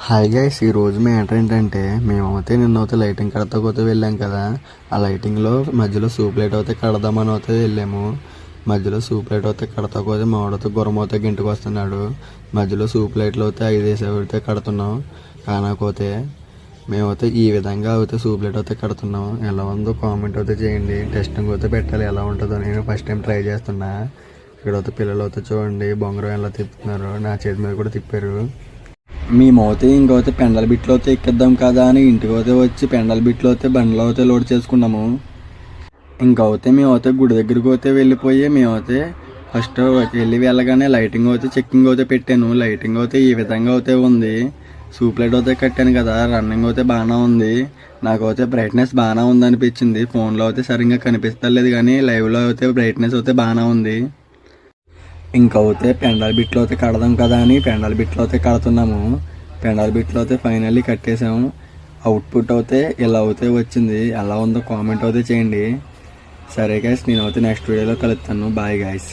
Hi guys, ఈరోజు matter ఏంటంటే మేమైతే నిన్నైతే లైటింగ్ కడతాకపోతే వెళ్ళాం కదా. ఆ లైటింగ్లో మధ్యలో సూప్ లైట్ అయితే కడదామని అయితే వెళ్ళాము. మధ్యలో సూప్ లైట్ అయితే కడతాకపోతే మామిడితో గుర్రమవుతే గింటికి వస్తున్నాడు. మధ్యలో సూప్ లైట్లు అయితే 5 అయితే కడుతున్నాం. కానకపోతే మేమైతే ఈ విధంగా అయితే సూప్ లైట్ అయితే కడుతున్నాం. ఎలా ఉందో కామెంట్ అయితే చేయండి. టెస్టింగ్ అయితే పెట్టాలి, ఎలా ఉంటుందో. నేను ఫస్ట్ టైం ట్రై చేస్తున్నా. ఇక్కడైతే పిల్లలు అయితే చూడండి బొంగరం ఎలా తిప్పుతున్నారు, నా చేతి మీద కూడా తిప్పారు. మేమైతే ఇంకైతే పెండల బిట్లో అయితే ఎక్కిద్దాం కదా అని ఇంటికి అయితే వచ్చి పెండల బిట్లో అయితే బండ్లో అయితే లోడ్ చేసుకున్నాము. ఇంకైతే మేమైతే గుడి దగ్గరికి అయితే వెళ్ళిపోయి మేమైతే ఫస్ట్ వెళ్ళగానే లైటింగ్ అయితే చెక్కింగ్ అయితే పెట్టాను. లైటింగ్ అయితే ఈ విధంగా అయితే ఉంది. సూప్ లైట్ అయితే కట్టాను కదా, రన్నింగ్ అయితే బాగానే ఉంది. నాకైతే బ్రైట్నెస్ బాగానే ఉంది అనిపించింది. ఫోన్లో అయితే సరిగ్గా కనిపిస్తలేదు కానీ లైవ్లో అయితే బ్రైట్నెస్ అయితే బాగానే ఉంది. ఇంకైతే పెండల బిట్లో అయితే కడదాం కదా అని పెండల బిట్లో అయితే కడుతున్నాము. పెండల బిట్లో అయితే ఫైనల్లీ కట్టేసాము. అవుట్పుట్ అయితే ఇలా అయితే వచ్చింది. ఎలా ఉందో కామెంట్ అయితే చేయండి. సరే గైస్, నేనైతే నెక్స్ట్ వీడియోలో కలుస్తాను. Bye guys.